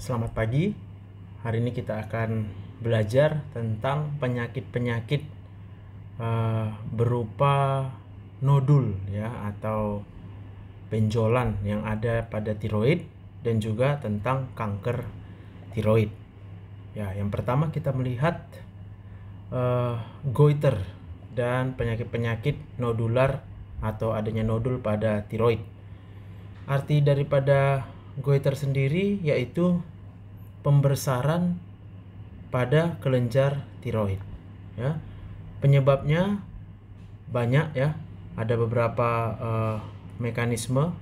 Selamat pagi. Hari ini kita akan belajar tentang penyakit-penyakit berupa nodul ya atau benjolan yang ada pada tiroid dan juga tentang kanker tiroid. Ya, yang pertama kita melihat goiter dan penyakit-penyakit nodular atau adanya nodul pada tiroid. Arti daripada goiter sendiri yaitu pembesaran pada kelenjar tiroid ya. Penyebabnya banyak ya, ada beberapa mekanisme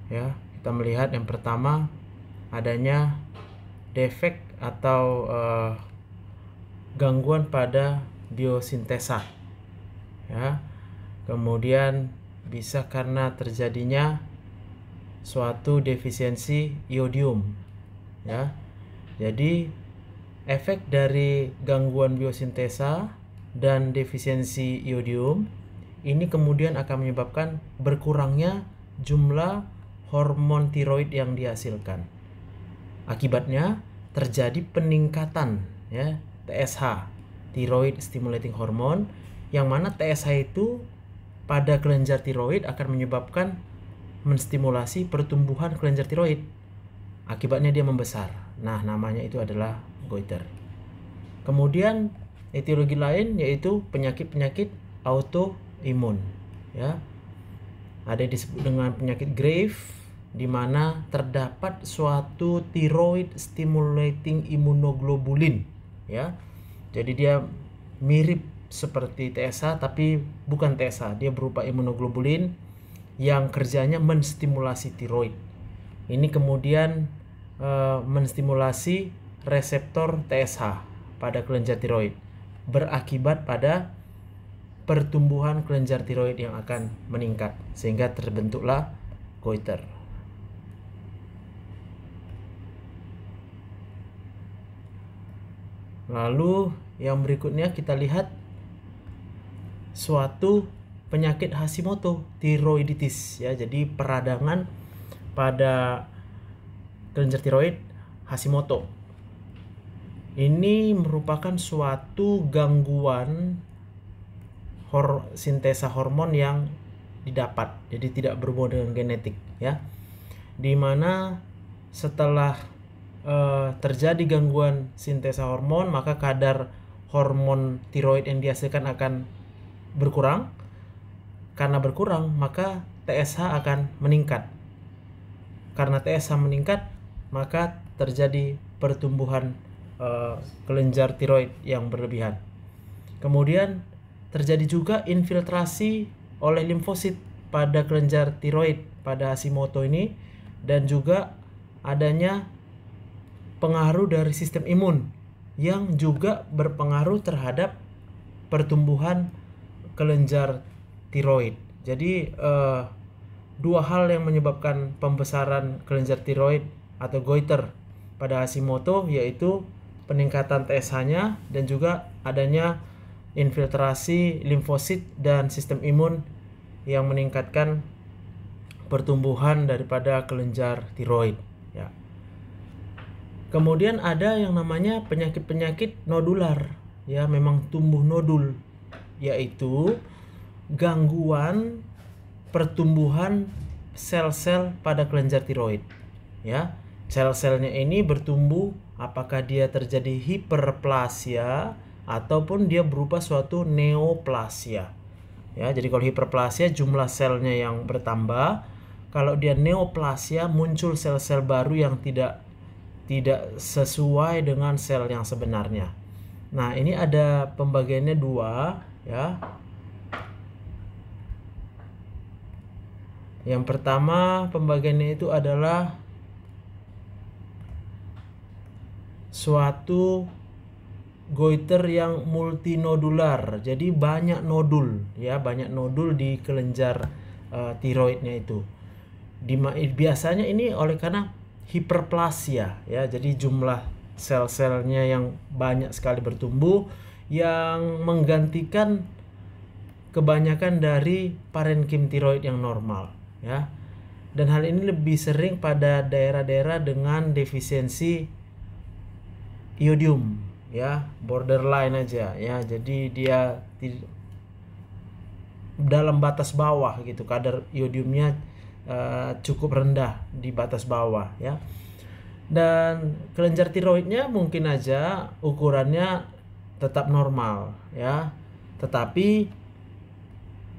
ya. Kita melihat yang pertama adanya defek atau gangguan pada biosintesa ya. Kemudian bisa karena terjadinya suatu defisiensi iodium ya. Jadi efek dari gangguan biosintesa dan defisiensi iodium ini kemudian akan menyebabkan berkurangnya jumlah hormon tiroid yang dihasilkan. Akibatnya terjadi peningkatan ya TSH, thyroid stimulating hormone, yang mana TSH itu pada kelenjar tiroid akan menyebabkan menstimulasi pertumbuhan kelenjar tiroid. Akibatnya dia membesar. Nah, namanya itu adalah goiter. Kemudian etiologi lain yaitu penyakit-penyakit autoimun ya. Ada yang disebut dengan penyakit Graves, di mana terdapat suatu thyroid stimulating immunoglobulin ya. Jadi dia mirip seperti TSH tapi bukan TSH, dia berupa immunoglobulin yang kerjanya menstimulasi tiroid. Ini kemudian menstimulasi reseptor TSH pada kelenjar tiroid, berakibat pada pertumbuhan kelenjar tiroid yang akan meningkat sehingga terbentuklah goiter. Lalu yang berikutnya kita lihat suatu penyakit Hashimoto thyroiditis ya. Jadi peradangan pada kelenjar tiroid Hashimoto. Ini merupakan suatu gangguan sintesa hormon yang didapat. Jadi tidak berhubungan dengan genetik ya. Di mana setelah terjadi gangguan sintesa hormon, maka kadar hormon tiroid yang dihasilkan akan berkurang. Karena berkurang, maka TSH akan meningkat. Karena TSH meningkat, maka terjadi pertumbuhan kelenjar tiroid yang berlebihan. Kemudian terjadi juga infiltrasi oleh limfosit pada kelenjar tiroid pada Hashimoto ini, dan juga adanya pengaruh dari sistem imun yang juga berpengaruh terhadap pertumbuhan kelenjar tiroid. Jadi dua hal yang menyebabkan pembesaran kelenjar tiroid atau goiter pada Hashimoto yaitu peningkatan TSH-nya dan juga adanya infiltrasi limfosit dan sistem imun yang meningkatkan pertumbuhan daripada kelenjar tiroid ya. Kemudian ada yang namanya penyakit-penyakit nodular ya, memang tumbuh nodul, yaitu gangguan pertumbuhan sel-sel pada kelenjar tiroid ya. Sel-selnya ini bertumbuh, apakah dia terjadi hiperplasia ataupun dia berupa suatu neoplasia ya. Jadi kalau hiperplasia jumlah selnya yang bertambah, kalau dia neoplasia muncul sel-sel baru yang tidak sesuai dengan sel yang sebenarnya. Nah, ini ada pembagiannya dua ya. Yang pertama pembagiannya itu adalah suatu goiter yang multinodular. Jadi banyak nodul ya, banyak nodul di kelenjar tiroidnya itu. Biasanya ini oleh karena hiperplasia ya. Jadi jumlah sel-selnya yang banyak sekali bertumbuh yang menggantikan kebanyakan dari parenkim tiroid yang normal ya. Dan hal ini lebih sering pada daerah-daerah dengan defisiensi iodium, ya, borderline aja ya. Jadi dia dalam batas bawah gitu, kadar iodiumnya cukup rendah di batas bawah ya. Dan kelenjar tiroidnya mungkin aja ukurannya tetap normal ya, tetapi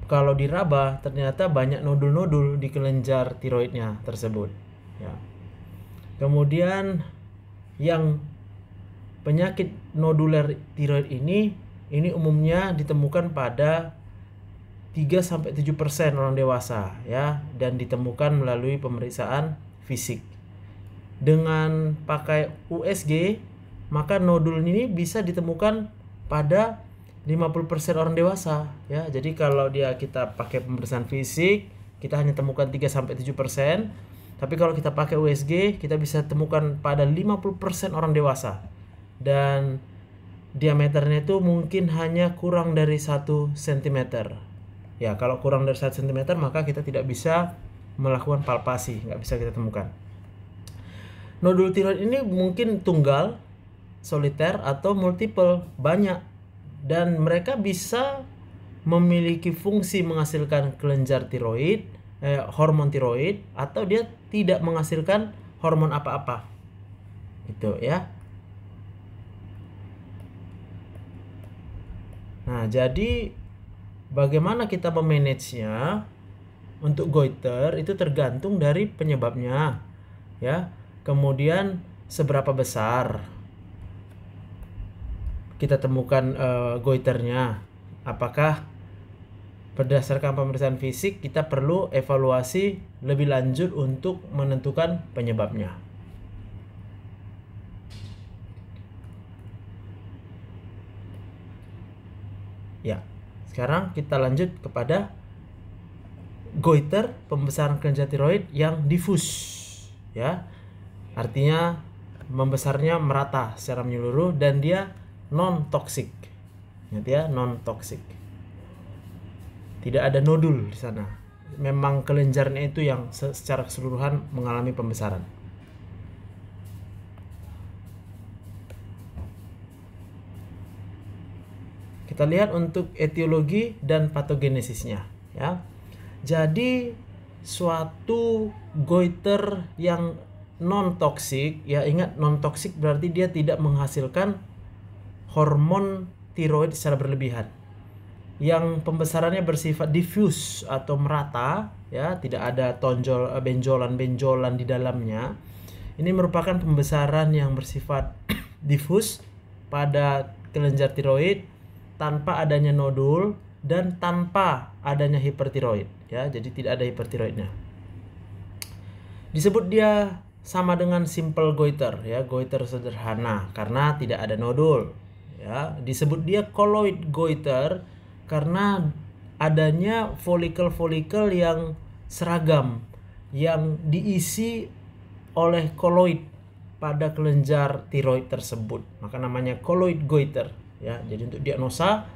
kalau diraba ternyata banyak nodul-nodul di kelenjar tiroidnya tersebut ya. Kemudian yang penyakit noduler tiroid ini umumnya ditemukan pada 3-7% orang dewasa ya, dan ditemukan melalui pemeriksaan fisik. Dengan pakai USG, maka nodul ini bisa ditemukan pada 50% orang dewasa ya. Jadi kalau kita pakai pemeriksaan fisik, kita hanya temukan 3-7%, tapi kalau kita pakai USG, kita bisa temukan pada 50% orang dewasa. Dan diameternya itu mungkin hanya kurang dari 1 cm. Ya, kalau kurang dari 1 cm maka kita tidak bisa melakukan palpasi, nggak bisa kita temukan. Nodul tiroid ini mungkin tunggal, soliter, atau multiple, banyak. Dan mereka bisa memiliki fungsi menghasilkan kelenjar tiroid, hormon tiroid, atau dia tidak menghasilkan hormon apa-apa. Gitu ya. Nah, jadi bagaimana kita memanagenya untuk goiter itu tergantung dari penyebabnya ya. Kemudian seberapa besar kita temukan goiternya. Apakah berdasarkan pemeriksaan fisik kita perlu evaluasi lebih lanjut untuk menentukan penyebabnya. Ya, sekarang kita lanjut kepada goiter, pembesaran kelenjar tiroid yang difus ya. Artinya membesarnya merata secara menyeluruh dan dia non toksik. Ya, non toksik. Tidak ada nodul di sana. Memang kelenjarnya itu yang secara keseluruhan mengalami pembesaran. Kita lihat untuk etiologi dan patogenesisnya ya. Jadi suatu goiter yang non toksik ya, ingat non toksik berarti dia tidak menghasilkan hormon tiroid secara berlebihan. Yang pembesarannya bersifat diffuse atau merata ya, tidak ada benjolan-benjolan di dalamnya. Ini merupakan pembesaran yang bersifat diffuse pada kelenjar tiroid tanpa adanya nodul dan tanpa adanya hipertiroid ya. Jadi tidak ada hipertiroidnya. Disebut dia sama dengan simple goiter ya, goiter sederhana karena tidak ada nodul ya. Disebut dia colloid goiter karena adanya folikel-folikel yang seragam yang diisi oleh colloid pada kelenjar tiroid tersebut, maka namanya colloid goiter ya. Jadi untuk diagnosa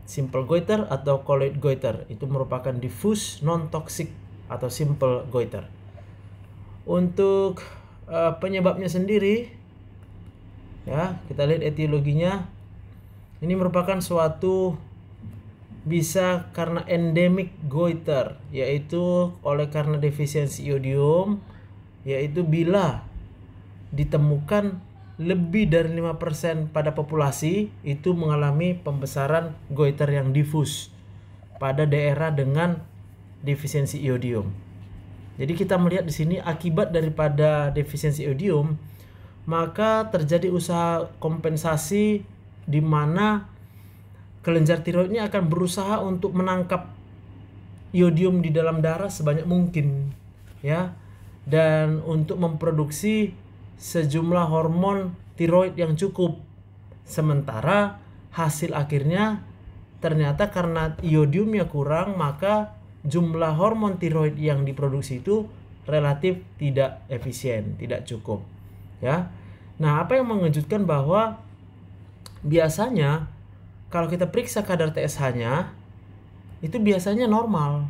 simple goiter atau colloid goiter itu merupakan diffuse non toxic atau simple goiter. Untuk penyebabnya sendiri ya, kita lihat etiologinya. Ini merupakan suatu bisa karena endemic goiter, yaitu oleh karena defisiensi iodium, yaitu bila ditemukan lebih dari 5% pada populasi itu mengalami pembesaran goiter yang difus pada daerah dengan defisiensi iodium. Jadi kita melihat di sini akibat daripada defisiensi iodium, maka terjadi usaha kompensasi di mana kelenjar tiroidnya akan berusaha untuk menangkap iodium di dalam darah sebanyak mungkin ya, dan untuk memproduksi sejumlah hormon tiroid yang cukup. Sementara hasil akhirnya ternyata karena iodiumnya kurang, maka jumlah hormon tiroid yang diproduksi itu relatif tidak efisien, tidak cukup ya. Nah, apa yang mengejutkan bahwa biasanya kalau kita periksa kadar TSH-nya itu biasanya normal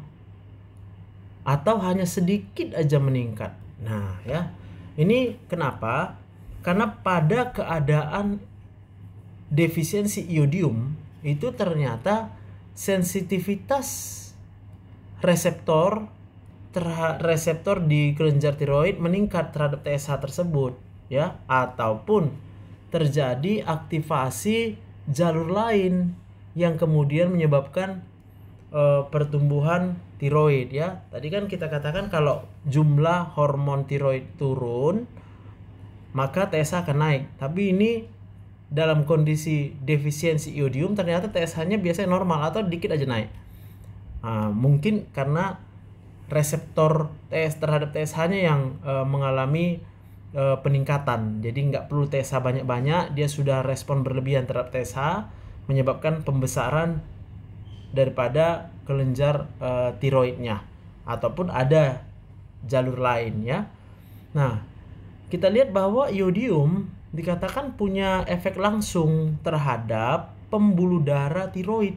atau hanya sedikit aja meningkat. Nah, ya. Ini kenapa? Karena pada keadaan defisiensi iodium itu ternyata sensitivitas reseptor di kelenjar tiroid meningkat terhadap TSH tersebut, ya, ataupun terjadi aktivasi jalur lain yang kemudian menyebabkan pertumbuhan tiroid, ya. Tadi kan kita katakan kalau jumlah hormon tiroid turun maka TSH akan naik. Tapi ini dalam kondisi defisiensi iodium ternyata TSH-nya biasanya normal atau dikit aja naik. Mungkin karena reseptor terhadap TSH-nya yang mengalami peningkatan. Jadi nggak perlu TSH banyak-banyak, dia sudah respon berlebihan terhadap TSH, menyebabkan pembesaran daripada kelenjar tiroidnya, ataupun ada jalur lain, ya. Nah, kita lihat bahwa iodium dikatakan punya efek langsung terhadap pembuluh darah tiroid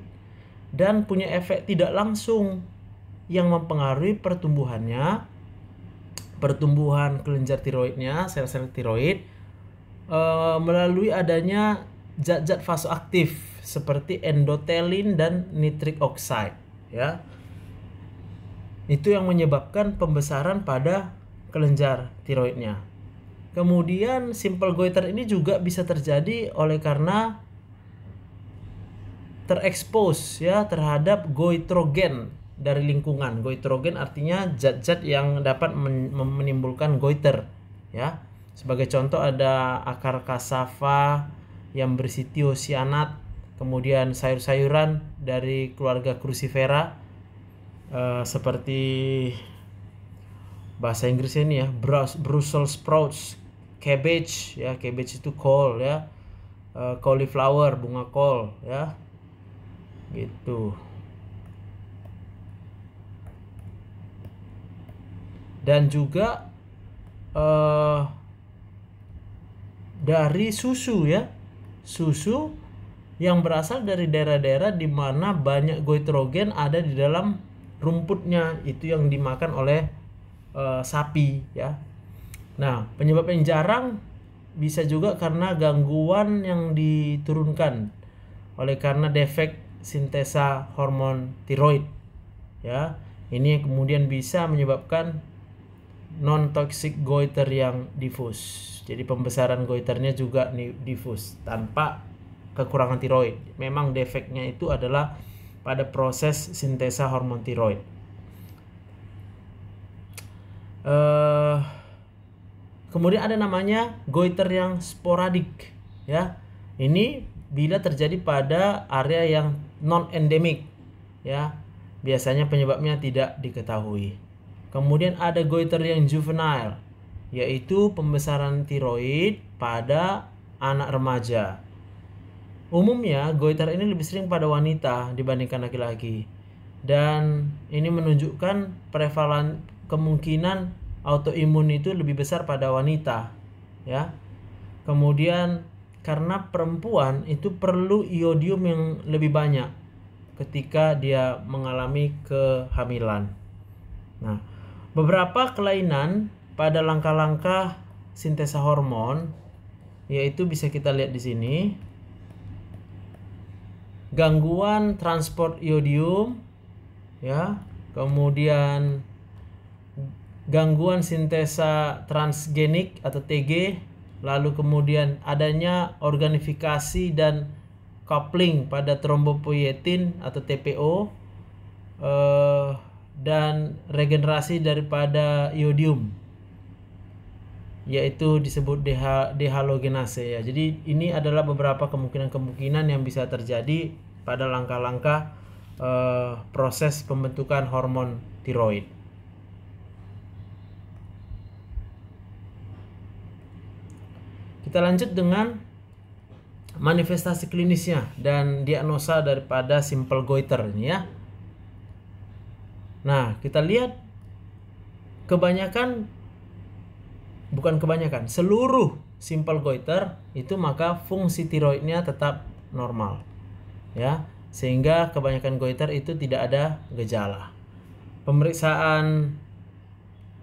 dan punya efek tidak langsung yang mempengaruhi pertumbuhan kelenjar tiroidnya, sel-sel tiroid, melalui adanya zat-zat vasoaktif seperti endothelin dan nitric oxide, ya. Itu yang menyebabkan pembesaran pada kelenjar tiroidnya. Kemudian simple goiter ini juga bisa terjadi oleh karena terekspos, ya, terhadap goitrogen dari lingkungan. Goitrogen artinya zat-zat yang dapat menimbulkan goiter, ya. Sebagai contoh ada akar kasava yang berisi tiosianat, kemudian sayur-sayuran dari keluarga crucifera seperti bahasa Inggrisnya ini, ya, Brussels sprouts, cabbage, ya, cabbage itu kol, ya, cauliflower, bunga kol, ya, gitu. Dan juga dari susu, ya, susu yang berasal dari daerah-daerah di mana banyak goitrogen ada di dalam rumputnya, itu yang dimakan oleh sapi, ya. Nah, penyebab yang jarang bisa juga karena gangguan yang diturunkan oleh karena defek sintesa hormon tiroid, ya. Ini kemudian bisa menyebabkan non-toxic goiter yang difus. Jadi pembesaran goiternya juga difus tanpa kekurangan tiroid. Memang defeknya itu adalah pada proses sintesa hormon tiroid. Kemudian ada namanya goiter yang sporadik, ya. Ini bila terjadi pada area yang non-endemik, ya. Biasanya penyebabnya tidak diketahui. Kemudian ada goiter yang juvenile, yaitu pembesaran tiroid pada anak remaja. Umumnya goiter ini lebih sering pada wanita dibandingkan laki-laki. Dan ini menunjukkan prevalen kemungkinan autoimun itu lebih besar pada wanita, ya. Kemudian karena perempuan itu perlu iodium yang lebih banyak ketika dia mengalami kehamilan. Nah, beberapa kelainan pada langkah-langkah sintesa hormon yaitu bisa kita lihat di sini. Gangguan transport iodium, ya. Kemudian gangguan sintesa transgenik atau TG, lalu kemudian adanya organifikasi dan coupling pada trombopoietin atau TPO, dan regenerasi daripada iodium, yaitu disebut dehalogenase, ya. Jadi ini adalah beberapa kemungkinan yang bisa terjadi pada langkah-langkah proses pembentukan hormon tiroid. Kita lanjut dengan manifestasi klinisnya dan diagnosa daripada simple goiter ini, ya. Nah, kita lihat seluruh simple goiter itu maka fungsi tiroidnya tetap normal, ya. Sehingga kebanyakan goiter itu tidak ada gejala. Pemeriksaan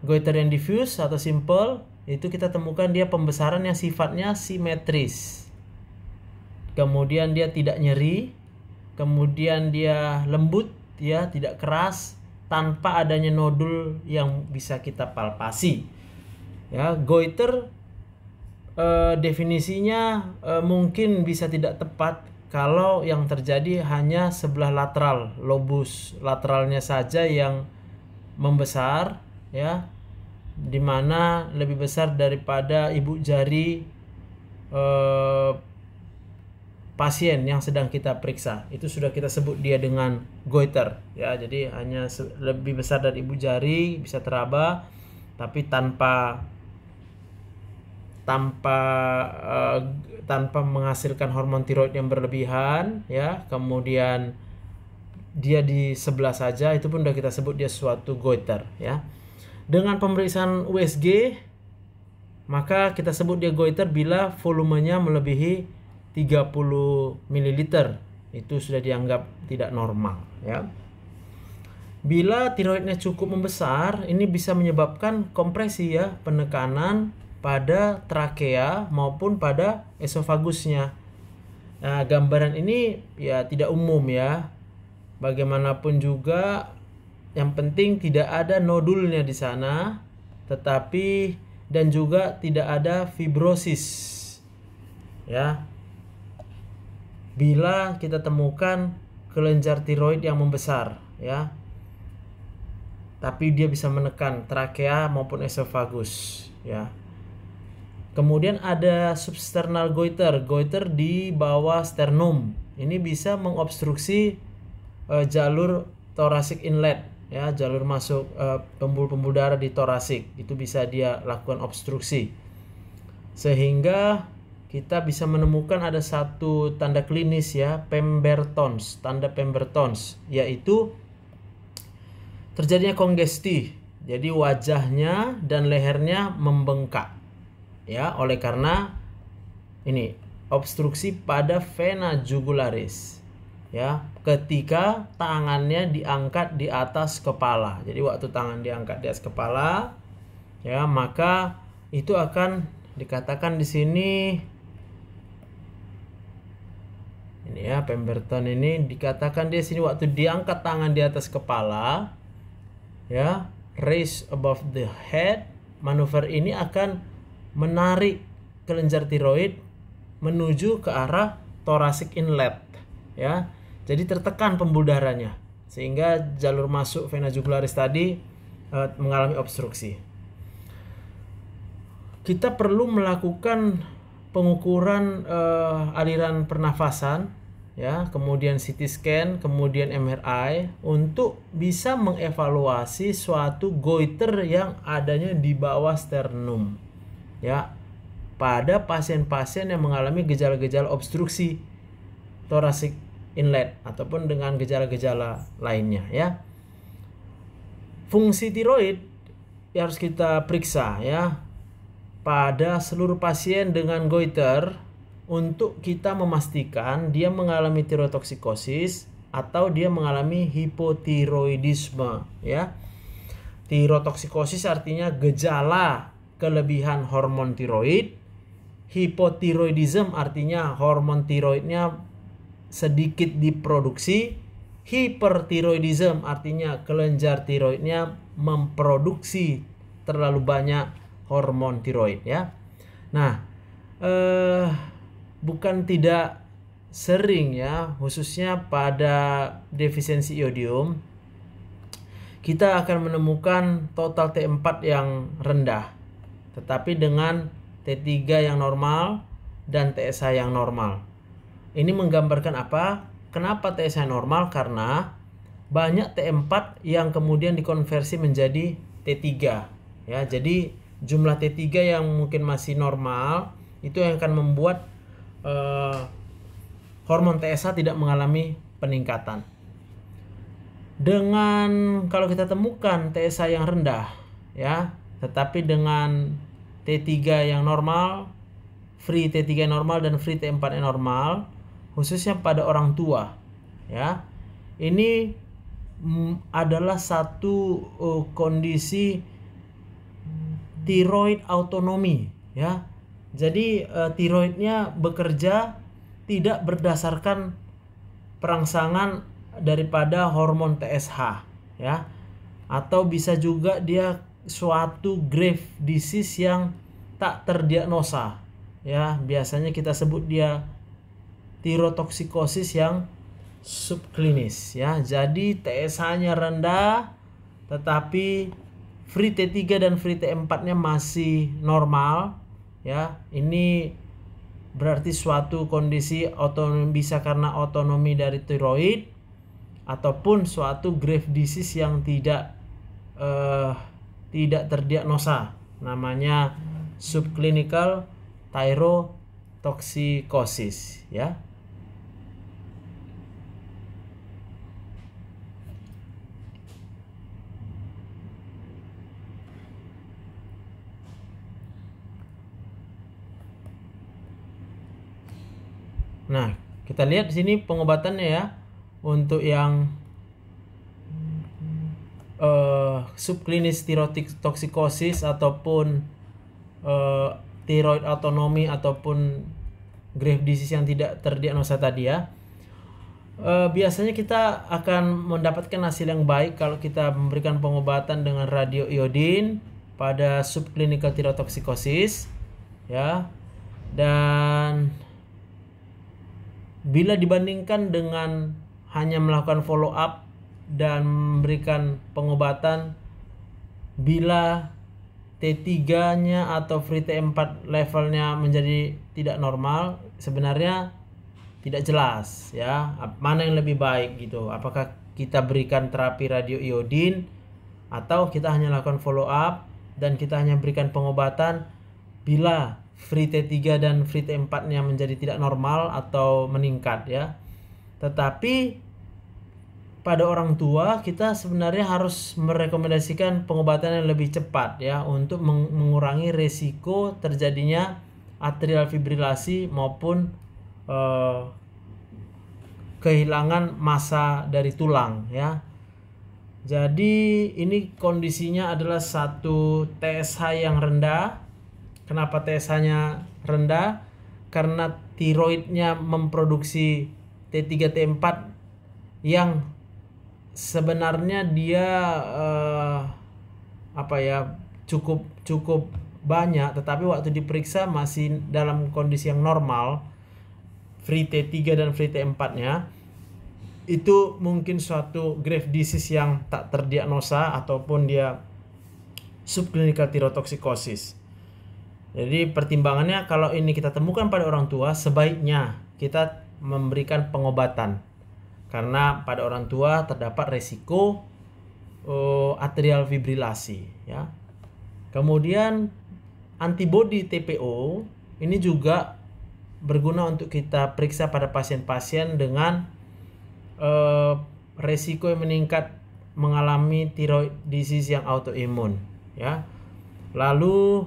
goiter yang diffuse atau simple itu kita temukan dia pembesaran yang sifatnya simetris. Kemudian dia tidak nyeri, kemudian dia lembut, ya, tidak keras, tanpa adanya nodul yang bisa kita palpasi. Ya, goiter definisinya mungkin bisa tidak tepat kalau yang terjadi hanya sebelah lateral, lobus lateralnya saja yang membesar, ya, dimana lebih besar daripada ibu jari pasien yang sedang kita periksa. Itu sudah kita sebut dia dengan goiter, ya. Jadi hanya lebih besar dari ibu jari, bisa teraba, tapi tanpa menghasilkan hormon tiroid yang berlebihan, ya. Kemudian dia di sebelah saja, itu pun sudah kita sebut dia suatu goiter, ya. Dengan pemeriksaan USG maka kita sebut dia goiter bila volumenya melebihi 30 ml. Itu sudah dianggap tidak normal, ya. Bila tiroidnya cukup membesar, ini bisa menyebabkan kompresi, ya, penekanan pada trakea maupun pada esofagusnya. Nah, gambaran ini ya tidak umum, ya. Bagaimanapun juga yang penting tidak ada nodulnya di sana, tetapi dan juga tidak ada fibrosis, ya. Bila kita temukan kelenjar tiroid yang membesar, ya, tapi dia bisa menekan trakea maupun esofagus, ya. Kemudian ada substernal goiter, goiter di bawah sternum. Ini bisa mengobstruksi jalur thoracic inlet, ya, jalur masuk pembuluh-pembuluh darah di thoracic. Itu bisa dia lakukan obstruksi, sehingga kita bisa menemukan ada satu tanda klinis, ya, Pembertons, tanda Pembertons, yaitu terjadinya kongesti. Jadi wajahnya dan lehernya membengkak, ya, oleh karena ini obstruksi pada vena jugularis, ya, ketika tangannya diangkat di atas kepala. Jadi waktu tangan diangkat di atas kepala, ya, maka itu akan dikatakan di sini ini, ya, Pemberton ini dikatakan di sini waktu diangkat tangan di atas kepala, ya, raise above the head, manuver ini akan menarik kelenjar tiroid menuju ke arah thoracic inlet, ya. Jadi tertekan pembuluh darahnya sehingga jalur masuk vena jugularis tadi mengalami obstruksi. Kita perlu melakukan pengukuran aliran pernafasan, ya, kemudian CT scan, kemudian MRI untuk bisa mengevaluasi suatu goiter yang adanya di bawah sternum, ya, pada pasien-pasien yang mengalami gejala-gejala obstruksi thoracic inlet ataupun dengan gejala-gejala lainnya, ya. Fungsi tiroid yang harus kita periksa, ya, pada seluruh pasien dengan goiter untuk kita memastikan dia mengalami tirotoksikosis atau dia mengalami hipotiroidisme, ya. Tirotoksikosis artinya gejala kelebihan hormon tiroid. Hipotiroidism artinya hormon tiroidnya sedikit diproduksi. Hipertiroidism artinya kelenjar tiroidnya memproduksi terlalu banyak hormon tiroid, ya. Nah, bukan tidak sering, ya, khususnya pada defisiensi iodium kita akan menemukan total T4 yang rendah, tetapi dengan T3 yang normal dan TSH yang normal. Ini menggambarkan apa? Kenapa TSH normal? Karena banyak T4 yang kemudian dikonversi menjadi T3, ya. Jadi jumlah T3 yang mungkin masih normal itu yang akan membuat hormon TSH tidak mengalami peningkatan. Dengan kalau kita temukan TSH yang rendah, ya, tetapi dengan T3 yang normal, free T3 normal dan free T4 yang normal, khususnya pada orang tua, ya. Ini adalah satu kondisi tiroid autonomi, ya. Jadi tiroidnya bekerja tidak berdasarkan perangsangan daripada hormon TSH, ya. Atau bisa juga dia suatu grave disease yang tak terdiagnosa, ya. Biasanya kita sebut dia tirotoksikosis yang subklinis, ya. Jadi TSH-nya rendah tetapi free T3 dan free T4-nya masih normal, ya. Ini berarti suatu kondisi otonomi, bisa karena otonomi dari tiroid ataupun suatu grave disease yang tidak terdiagnosa, namanya subclinical thyrotoxicosis, ya. Nah, kita lihat di sini pengobatannya, ya. Untuk yang subklinis tirotoksikosis ataupun thyroid autonomi ataupun grave disease yang tidak terdiagnosa tadi, ya. Biasanya kita akan mendapatkan hasil yang baik kalau kita memberikan pengobatan dengan radioiodin pada subclinical thyrotoxicosis, ya. Dan bila dibandingkan dengan hanya melakukan follow up dan memberikan pengobatan, bila T3-nya atau free T4 levelnya menjadi tidak normal, sebenarnya tidak jelas, ya. Mana yang lebih baik gitu. Apakah kita berikan terapi radioiodin atau kita hanya lakukan follow up dan kita hanya berikan pengobatan bila free T3 dan free T4-nya menjadi tidak normal atau meningkat, ya. Tetapi pada orang tua kita sebenarnya harus merekomendasikan pengobatan yang lebih cepat, ya, untuk mengurangi resiko terjadinya atrial fibrilasi maupun kehilangan massa dari tulang, ya. Jadi ini kondisinya adalah satu TSH yang rendah. Kenapa TSH-nya rendah? Karena tiroidnya memproduksi T3 T4 yang sebenarnya dia cukup banyak, tetapi waktu diperiksa masih dalam kondisi yang normal. Free T3 dan free T4-nya itu mungkin suatu grave disease yang tak terdiagnosa ataupun dia subclinical thyrotoxicosis. Jadi pertimbangannya kalau ini kita temukan pada orang tua, sebaiknya kita memberikan pengobatan karena pada orang tua terdapat resiko atrial fibrilasi, ya. Kemudian antibodi TPO ini juga berguna untuk kita periksa pada pasien-pasien dengan resiko yang meningkat mengalami thyroid disease yang autoimun, ya. Lalu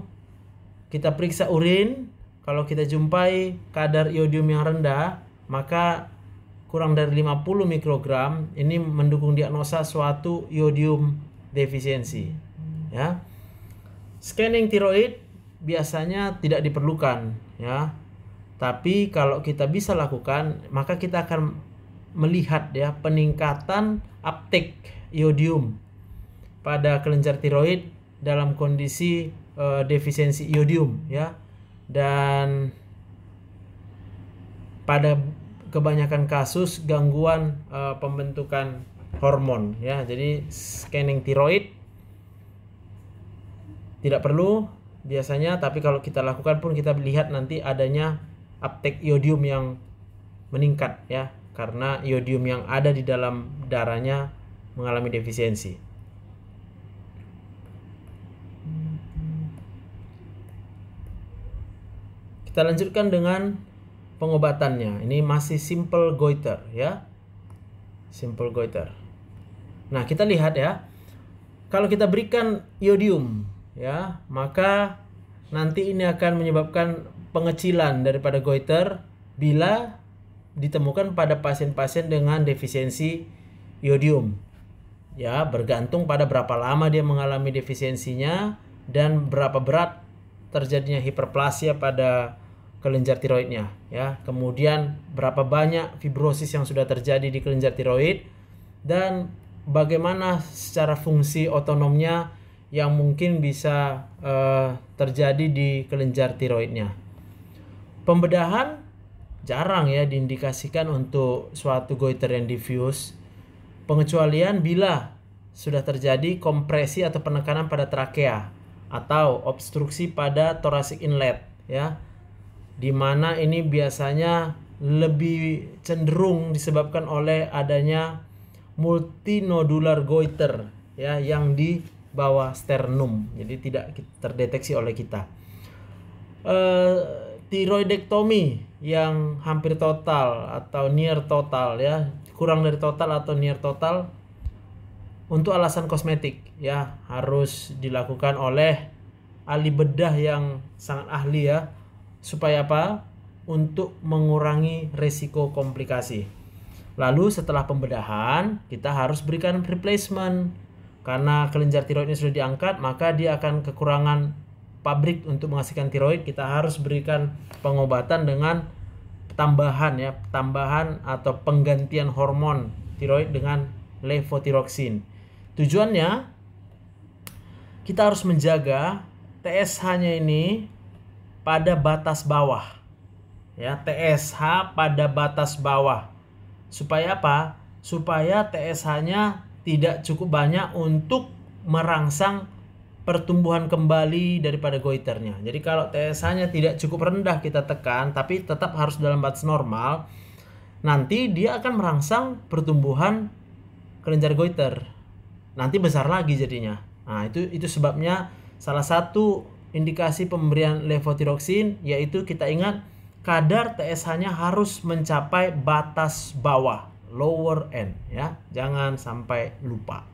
kita periksa urin, kalau kita jumpai kadar iodium yang rendah, maka kurang dari 50 mikrogram, ini mendukung diagnosa suatu iodium defisiensi, ya. Scanning tiroid biasanya tidak diperlukan, ya. Tapi kalau kita bisa lakukan, maka kita akan melihat, ya, peningkatan uptake iodium pada kelenjar tiroid dalam kondisi defisiensi iodium, ya. Dan pada kebanyakan kasus gangguan pembentukan hormon, ya. Jadi scanning tiroid tidak perlu biasanya, tapi kalau kita lakukan pun kita lihat nanti adanya uptake iodium yang meningkat, ya, karena iodium yang ada di dalam darahnya mengalami defisiensi. Kita lanjutkan dengan pengobatannya. Ini masih simple goiter, ya. Simple goiter. Nah, kita lihat, ya. Kalau kita berikan iodium, ya, maka nanti ini akan menyebabkan pengecilan daripada goiter bila ditemukan pada pasien-pasien dengan defisiensi iodium. Ya, bergantung pada berapa lama dia mengalami defisiensinya dan berapa berat terjadinya hiperplasia pada kelenjar tiroidnya, ya. Kemudian berapa banyak fibrosis yang sudah terjadi di kelenjar tiroid dan bagaimana secara fungsi otonomnya yang mungkin bisa terjadi di kelenjar tiroidnya. Pembedahan jarang ya diindikasikan untuk suatu goiter yang diffuse. Pengecualian bila sudah terjadi kompresi atau penekanan pada trakea atau obstruksi pada thoracic inlet, ya, di mana ini biasanya lebih cenderung disebabkan oleh adanya multinodular goiter, ya, yang di bawah sternum, jadi tidak terdeteksi oleh kita. Tiroidektomi yang hampir total atau near total, ya, kurang dari total atau near total, untuk alasan kosmetik, ya, harus dilakukan oleh ahli bedah yang sangat ahli, ya, supaya apa? Untuk mengurangi resiko komplikasi. Lalu setelah pembedahan kita harus berikan replacement karena kelenjar tiroidnya sudah diangkat, maka dia akan kekurangan pabrik untuk menghasilkan tiroid. Kita harus berikan pengobatan dengan tambahan, ya, tambahan atau penggantian hormon tiroid dengan levothyroxine. Tujuannya kita harus menjaga TSH-nya ini pada batas bawah, ya, TSH pada batas bawah. Supaya apa? Supaya TSH-nya tidak cukup banyak untuk merangsang pertumbuhan kembali daripada goiternya. Jadi kalau TSH-nya tidak cukup rendah kita tekan, tapi tetap harus dalam batas normal, nanti dia akan merangsang pertumbuhan kelenjar goiter. Nanti besar lagi jadinya. Nah, itu sebabnya salah satu indikasi pemberian levothyroxine yaitu kita ingat kadar TSH-nya harus mencapai batas bawah, lower end, ya. Jangan sampai lupa.